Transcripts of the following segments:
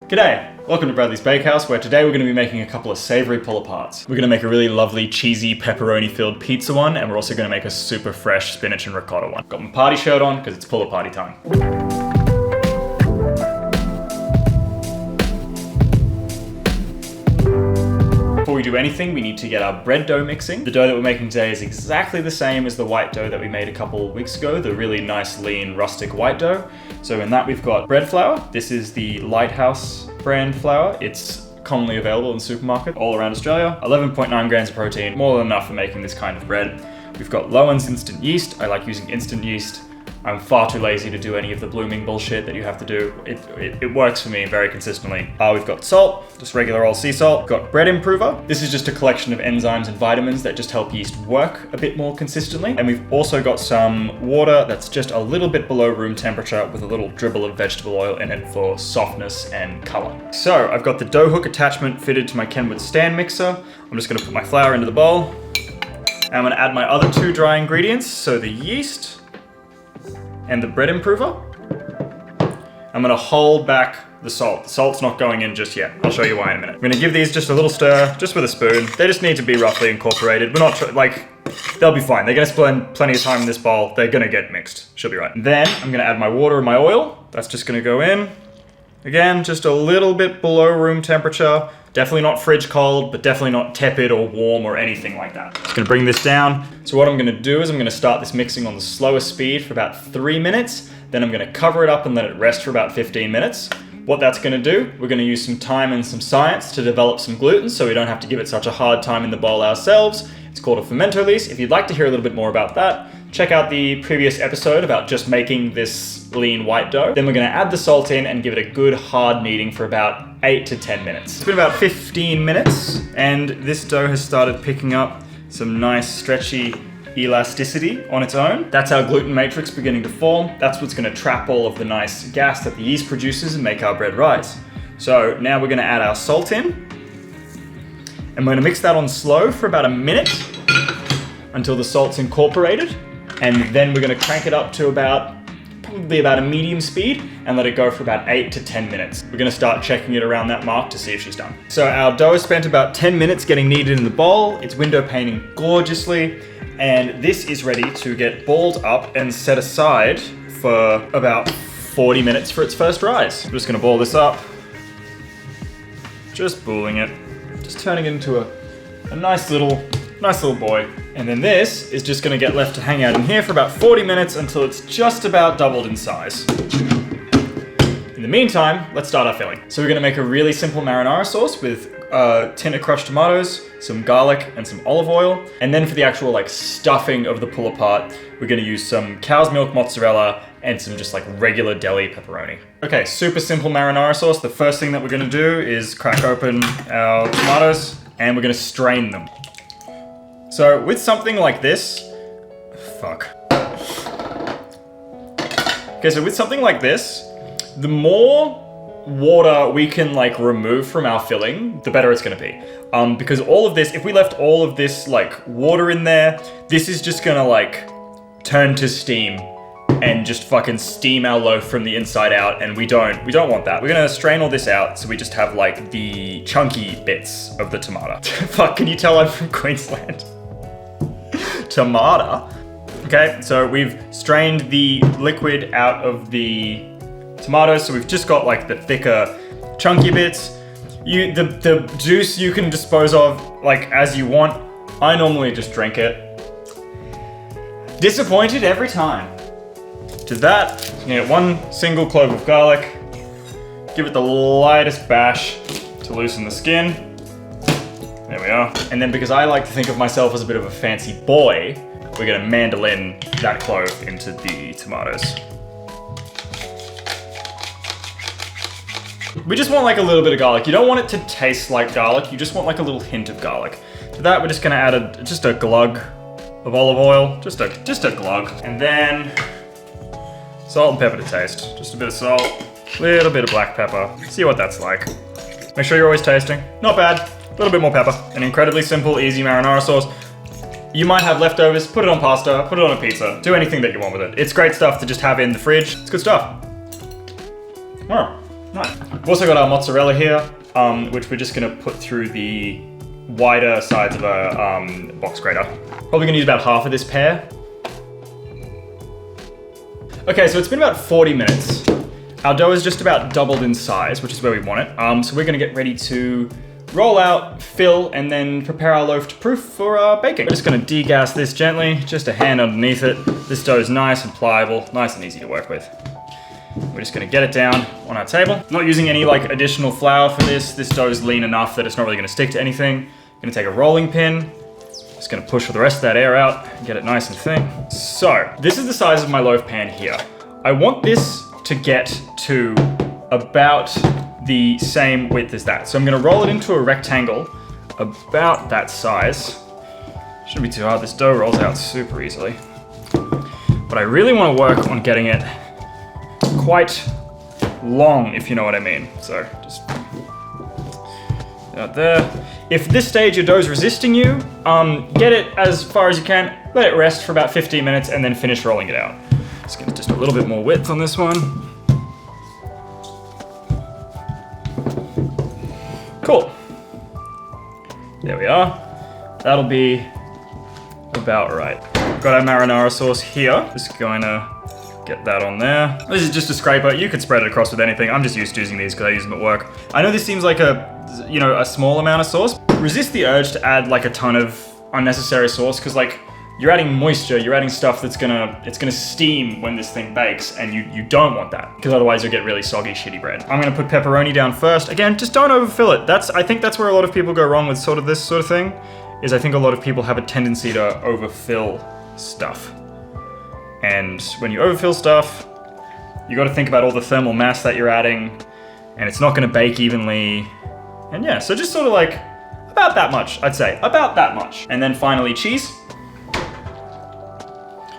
G'day! Welcome to Bradley's Bakehouse, where today we're going to be making a couple of savoury Pullaparts. We're going to make a really lovely, cheesy, pepperoni-filled pizza one, and we're also going to make a super fresh spinach and ricotta one. Got my party shirt on, because it's Pullaparty time. Before we do anything, we need to get our bread dough mixing. The dough that we're making today is exactly the same as the white dough that we made a couple weeks ago, the really nice, lean, rustic white dough. So in that we've got bread flour. This is the Lighthouse brand flour. It's commonly available in supermarkets all around Australia. 11.9 grams of protein, more than enough for making this kind of bread. We've got Lowen's instant yeast. I like using instant yeast. I'm far too lazy to do any of the blooming bullshit that you have to do. It works for me very consistently. We've got salt, just regular old sea salt. We've got bread improver. This is just a collection of enzymes and vitamins that just help yeast work a bit more consistently. And we've also got some water that's just a little bit below room temperature with a little dribble of vegetable oil in it for softness and color. So I've got the dough hook attachment fitted to my Kenwood stand mixer. I'm just gonna put my flour into the bowl. And I'm gonna add my other two dry ingredients. So the yeast, and the bread improver. I'm gonna hold back the salt. The salt's not going in just yet. I'll show you why in a minute. I'm gonna give these just a little stir, just with a spoon. They just need to be roughly incorporated. We're not, they'll be fine. They're gonna spend plenty of time in this bowl. They're gonna get mixed. She'll be right. Then I'm gonna add my water and my oil. That's just gonna go in. Again, just a little bit below room temperature. Definitely not fridge cold, but definitely not tepid or warm or anything like that. Just gonna bring this down. So what I'm gonna do is I'm gonna start this mixing on the slowest speed for about 3 minutes. Then I'm gonna cover it up and let it rest for about 15 minutes. What that's gonna do, we're gonna use some time and some science to develop some gluten so we don't have to give it such a hard time in the bowl ourselves. It's called a fermentolyse. If you'd like to hear a little bit more about that, check out the previous episode about just making this lean white dough. Then we're gonna add the salt in and give it a good hard kneading for about 8 to 10 minutes. It's been about 15 minutes and this dough has started picking up some nice stretchy elasticity on its own. That's our gluten matrix beginning to form. That's what's gonna trap all of the nice gas that the yeast produces and make our bread rise. So now we're gonna add our salt in. And we're gonna mix that on slow for about a minute until the salt's incorporated. And then we're gonna crank it up to probably about a medium speed and let it go for about 8 to 10 minutes. We're gonna start checking it around that mark to see if she's done. So our dough has spent about 10 minutes getting kneaded in the bowl. It's window paning gorgeously. And this is ready to get balled up and set aside for about 40 minutes for its first rise. I'm just gonna ball this up. Just balling it. Just turning it into a nice little boy. And then this is just gonna get left to hang out in here for about 40 minutes until it's just about doubled in size. In the meantime, let's start our filling. So we're gonna make a really simple marinara sauce with a tin of crushed tomatoes, some garlic, and some olive oil. And then for the actual stuffing of the Pullapart, we're gonna use some cow's milk mozzarella and some just regular deli pepperoni. Okay, super simple marinara sauce. The first thing that we're gonna do is crack open our tomatoes and we're gonna strain them. So with something like this, Okay, so with something like this, the more water we can remove from our filling, the better it's gonna be. Because all of this, if we left all of this water in there, this is just gonna turn to steam and just fucking steam our loaf from the inside out, and we don't want that. We're gonna strain all this out so we just have the chunky bits of the tomato. Fuck, can you tell I'm from Queensland? Tomato. Okay, so we've strained the liquid out of the tomatoes, so we've just got the thicker, chunky bits. The juice you can dispose of as you want. I normally just drink it. Disappointed every time. To that, you get 1 single clove of garlic. Give it the lightest bash to loosen the skin. There we are. And then because I like to think of myself as a bit of a fancy boy, we're gonna mandolin that clove into the tomatoes. We just want a little bit of garlic. You don't want it to taste like garlic, you just want a little hint of garlic. To that, we're just gonna add just a glug of olive oil, just a glug. And then salt and pepper to taste. Just a bit of salt, little bit of black pepper. See what that's like. Make sure you're always tasting. Not bad. A little bit more pepper. An incredibly simple, easy marinara sauce. You might have leftovers, put it on pasta, put it on a pizza. Do anything that you want with it. It's great stuff to just have in the fridge. It's good stuff. Oh, Nice. We've also got our mozzarella here, which we're just gonna put through the wider sides of a box grater. Probably gonna use about half of this pair. Okay, so it's been about 40 minutes. Our dough is just about doubled in size, which is where we want it. So we're gonna get ready to roll out, fill, and then prepare our loaf to proof for baking. We're just gonna degas this gently, just a hand underneath it. This dough is nice and pliable, nice and easy to work with. We're just gonna get it down on our table. Not using any like additional flour for this. This dough is lean enough that it's not really gonna stick to anything. Gonna take a rolling pin, just gonna push the rest of that air out, get it nice and thin. So, this is the size of my loaf pan here. I want this to get to about the same width as that. So I'm gonna roll it into a rectangle about that size. Shouldn't be too hard, this dough rolls out super easily. But I really wanna work on getting it quite long, if you know what I mean. So just out there. If this stage your dough's resisting you, get it as far as you can, let it rest for about 15 minutes and then finish rolling it out. Let's get just a little bit more width on this one. Cool. There we are. That'll be about right. Got our marinara sauce here. Just going to get that on there. This is just a scraper. You could spread it across with anything. I'm just used to using these because I use them at work. I know this seems like a small amount of sauce. Resist the urge to add like a ton of unnecessary sauce because like you're adding moisture, you're adding stuff that's it's gonna steam when this thing bakes, and you don't want that because otherwise you'll get really soggy, shitty bread. I'm gonna put pepperoni down first. Again, just don't overfill it. I think that's where a lot of people go wrong with sort of this sort of thing, is I think a lot of people have a tendency to overfill stuff. And when you overfill stuff, you gotta think about all the thermal mass that you're adding, and it's not gonna bake evenly. And yeah, so just sort of like about that much, I'd say, about that much. And then finally cheese.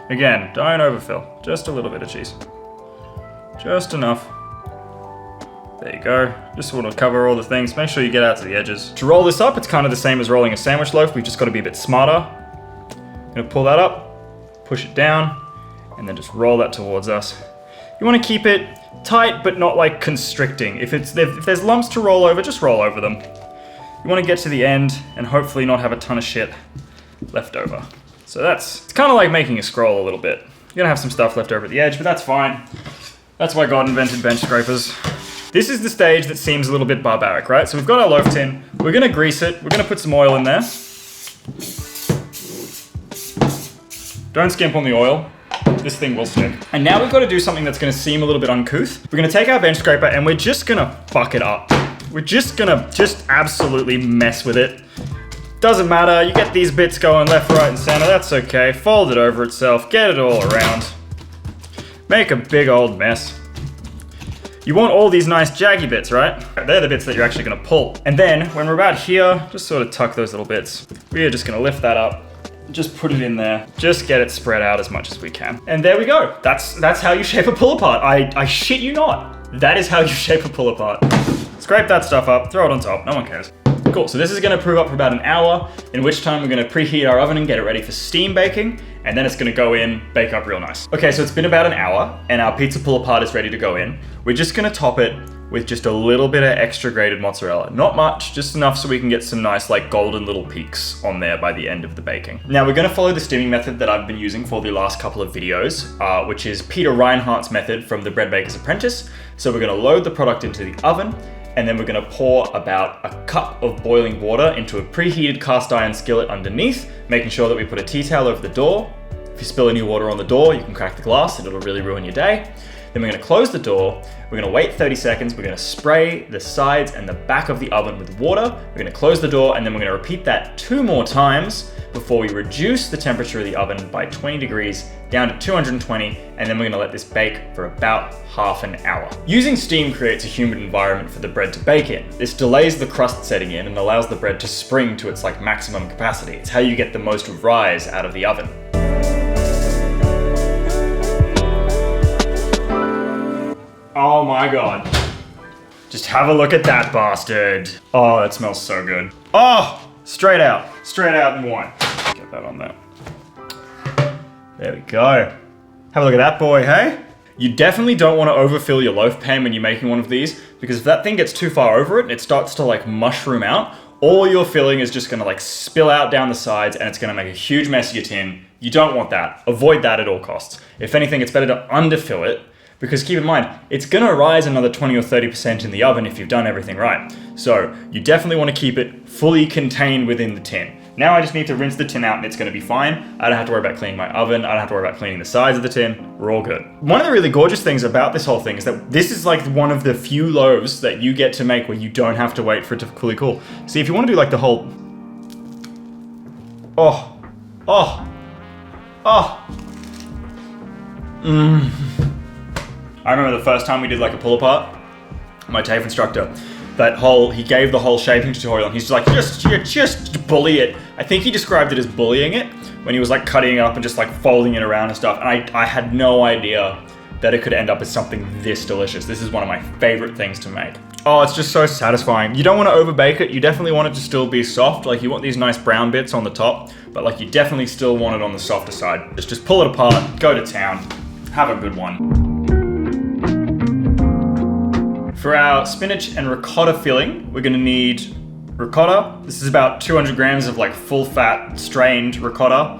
Again, don't overfill, just a little bit of cheese. Just enough. There you go. Just want to cover all the things. Make sure you get out to the edges. To roll this up, it's kind of the same as rolling a sandwich loaf. We've just got to be a bit smarter. Gonna pull that up, push it down, and then just roll that towards us. You want to keep it tight, but not like constricting. If there's lumps to roll over, just roll over them. You want to get to the end and hopefully not have a ton of shit left over. So it's kind of like making a scroll a little bit. You're gonna have some stuff left over at the edge, but that's fine. That's why God invented bench scrapers. This is the stage that seems a little bit barbaric, right? So we've got our loaf tin. We're gonna grease it. We're gonna put some oil in there. Don't skimp on the oil. This thing will stick. And now we've got to do something that's gonna seem a little bit uncouth. We're gonna take our bench scraper and we're just gonna fuck it up. We're just gonna absolutely mess with it. Doesn't matter, you get these bits going left, right, and center, that's okay. Fold it over itself, get it all around. Make a big old mess. You want all these nice jaggy bits, right? They're the bits that you're actually gonna pull. And then, when we're about here, just sort of tuck those little bits. We're just gonna lift that up, just put it in there. Just get it spread out as much as we can. And there we go. That's how you shape a pull-apart. I shit you not. That is how you shape a pull-apart. Scrape that stuff up, throw it on top, no one cares. Cool, so this is gonna prove up for about an hour, in which time we're gonna preheat our oven and get it ready for steam baking, and then it's gonna go in, bake up real nice. Okay, so it's been about an hour, and our pizza pull-apart is ready to go in. We're just gonna top it with just a little bit of extra grated mozzarella. Not much, just enough so we can get some nice like golden little peaks on there by the end of the baking. Now we're gonna follow the steaming method that I've been using for the last couple of videos, which is Peter Reinhardt's method from the Bread Baker's Apprentice. So we're gonna load the product into the oven, and then we're gonna pour about a cup of boiling water into a preheated cast iron skillet underneath, making sure that we put a tea towel over the door. If you spill any water on the door, you can crack the glass and it'll really ruin your day. Then we're gonna close the door, we're gonna wait 30 seconds, we're gonna spray the sides and the back of the oven with water, we're gonna close the door, and then we're gonna repeat that 2 more times before we reduce the temperature of the oven by 20 degrees down to 220, and then we're gonna let this bake for about half an hour. Using steam creates a humid environment for the bread to bake in. This delays the crust setting in and allows the bread to spring to its like maximum capacity. It's how you get the most rise out of the oven. Oh my God. Just have a look at that bastard. Oh, that smells so good. Oh, straight out in one. Get that on there. There we go. Have a look at that boy, hey? You definitely don't want to overfill your loaf pan when you're making one of these, because if that thing gets too far over it and it starts to like mushroom out, all your filling is just gonna like spill out down the sides and it's gonna make a huge mess of your tin. You don't want that. Avoid that at all costs. If anything, it's better to underfill it, because keep in mind, it's gonna rise another 20 or 30% in the oven if you've done everything right. So you definitely wanna keep it fully contained within the tin. Now I just need to rinse the tin out and it's gonna be fine. I don't have to worry about cleaning my oven. I don't have to worry about cleaning the sides of the tin. We're all good. One of the really gorgeous things about this whole thing is that this is like one of the few loaves that you get to make where you don't have to wait for it to fully cool. See, if you wanna do like the whole, I remember the first time we did like a pull-apart, my TAFE instructor, he gave the whole shaping tutorial and he's like, just bully it. I think he described it as bullying it when he was like cutting it up and just like folding it around and stuff. And I had no idea that it could end up as something this delicious. This is one of my favorite things to make. Oh, it's just so satisfying. You don't want to overbake it. You definitely want it to still be soft. Like you want these nice brown bits on the top, but like you definitely still want it on the softer side. Just pull it apart, go to town, have a good one. For our spinach and ricotta filling, we're gonna need ricotta. This is about 200 grams of like full fat strained ricotta.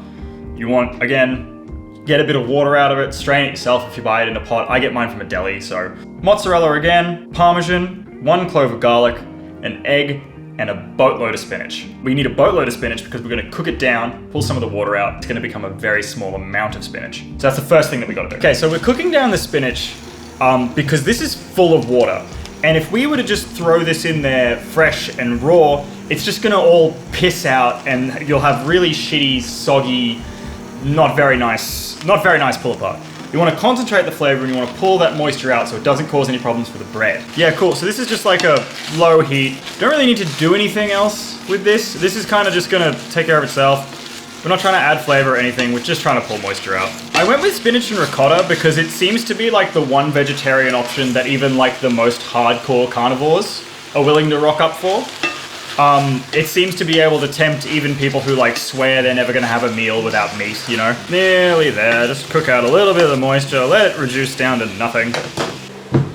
You want, again, get a bit of water out of it, strain it yourself if you buy it in a pot. I get mine from a deli, so. Mozzarella again, Parmesan, 1 clove of garlic, an egg, and a boatload of spinach. We need a boatload of spinach because we're gonna cook it down, pull some of the water out. It's gonna become a very small amount of spinach. So that's the first thing that we gotta do. Okay, so we're cooking down the spinach because this is full of water. And if we were to just throw this in there fresh and raw, it's just gonna all piss out and you'll have really shitty, soggy, not very nice pull-apart. You wanna concentrate the flavor and you wanna pull that moisture out so it doesn't cause any problems for the bread. Yeah, cool, so this is just like a low heat. Don't really need to do anything else with this. This is kind of just gonna take care of itself. We're not trying to add flavor or anything, we're just trying to pull moisture out. I went with spinach and ricotta because it seems to be like the one vegetarian option that even like the most hardcore carnivores are willing to rock up for. It seems to be able to tempt even people who like swear they're never gonna have a meal without meat, you know? Nearly there, just cook out a little bit of the moisture, let it reduce down to nothing.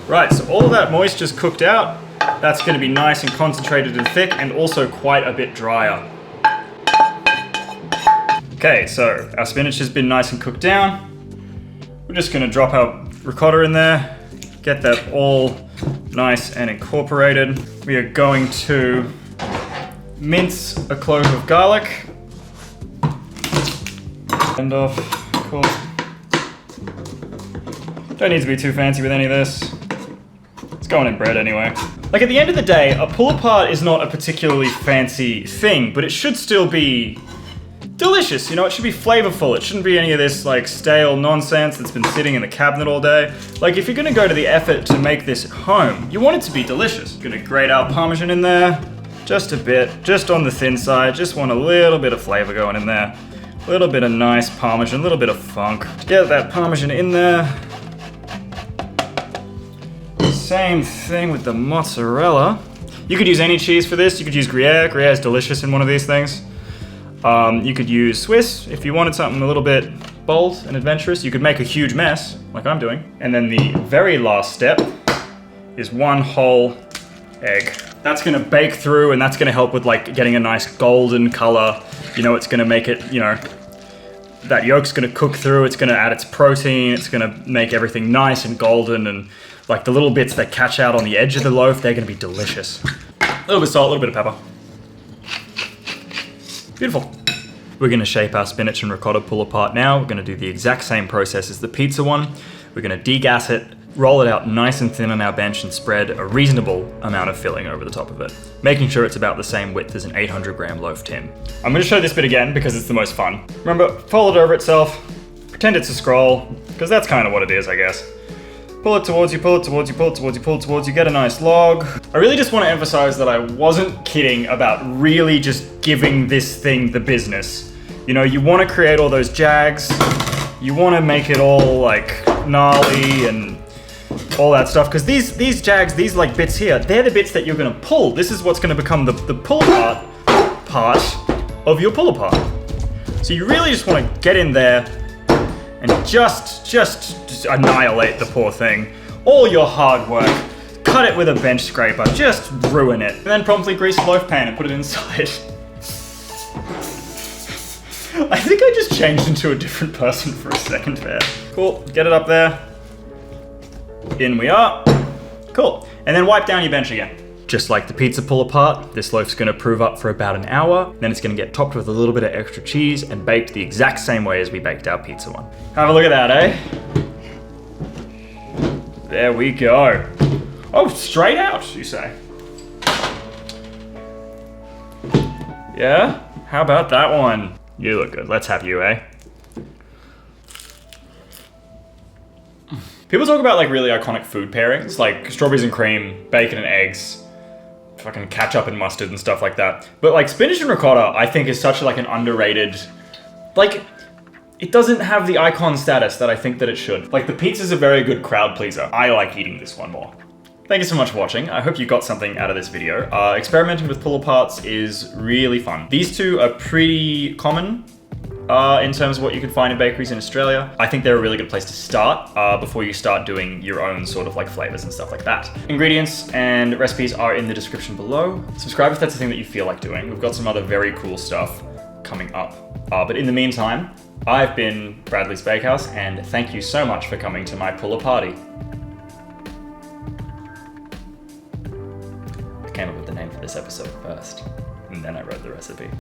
Right, so all of that moisture's cooked out. That's gonna be nice and concentrated and thick and also quite a bit drier. Okay, so our spinach has been nice and cooked down. We're just gonna drop our ricotta in there, get that all nice and incorporated. We are going to mince a clove of garlic. End off, of course. Don't need to be too fancy with any of this. It's going in bread anyway. Like at the end of the day, a pull-apart is not a particularly fancy thing, but it should still be delicious, you know, it should be flavorful. It shouldn't be any of this like stale nonsense that's been sitting in the cabinet all day. Like if you're gonna go to the effort to make this at home, you want it to be delicious. Gonna grate our Parmesan in there, just a bit, just on the thin side. Just want a little bit of flavor going in there. A little bit of nice Parmesan, a little bit of funk. Get that Parmesan in there. Same thing with the mozzarella. You could use any cheese for this. You could use Gruyere. Gruyere is delicious in one of these things. You could use Swiss if you wanted something a little bit bold and adventurous. You could make a huge mess, like I'm doing. And then the very last step is 1 whole egg. That's gonna bake through and that's gonna help with like getting a nice golden color. You know, it's gonna make it, you know, that yolk's gonna cook through, it's gonna add its protein, it's gonna make everything nice and golden, and like the little bits that catch out on the edge of the loaf, they're gonna be delicious. A little bit of salt, a little bit of pepper. Beautiful. We're gonna shape our spinach and ricotta pull-apart now. We're gonna do the exact same process as the pizza one. We're gonna degas it, roll it out nice and thin on our bench and spread a reasonable amount of filling over the top of it, making sure it's about the same width as an 800 gram loaf tin. I'm gonna show this bit again because it's the most fun. Remember, fold it over itself, pretend it's a scroll, because that's kind of what it is, I guess. Pull it towards you, pull it towards you, pull it towards you, pull it towards you, get a nice log. I really just want to emphasize that I wasn't kidding about really just giving this thing the business. You know, you want to create all those jags, you want to make it all like gnarly and all that stuff, because these jags, these like bits here, they're the bits that you're going to pull. This is what's going to become the pull-apart part of your pull-apart. So you really just want to get in there and just just annihilate the poor thing. All your hard work, cut it with a bench scraper, just ruin it. And then promptly grease the loaf pan and put it inside. I think I just changed into a different person for a second there. Cool, get it up there. In we are. Cool, and then wipe down your bench again. Just like the pizza pull apart, this loaf's gonna prove up for about an hour, then it's gonna get topped with a little bit of extra cheese and baked the exact same way as we baked our pizza one. Have a look at that, eh? There we go. Oh, straight out, you say? Yeah? How about that one? You look good. Let's have you, eh? People talk about like really iconic food pairings, like strawberries and cream, bacon and eggs, fucking ketchup and mustard and stuff like that. But like spinach and ricotta, I think is such like an underrated, like, it doesn't have the icon status that I think that it should. Like the pizza's a very good crowd pleaser. I like eating this one more. Thank you so much for watching. I hope you got something out of this video. Experimenting with pull-aparts is really fun. These two are pretty common in terms of what you can find in bakeries in Australia. I think they're a really good place to start before you start doing your own sort of like flavors and stuff like that. Ingredients and recipes are in the description below. Subscribe if that's the thing that you feel like doing. We've got some other very cool stuff coming up. But in the meantime, I've been Bradley's Bakehouse, and thank you so much for coming to my Pullaparty. I came up with the name for this episode first, and then I wrote the recipe.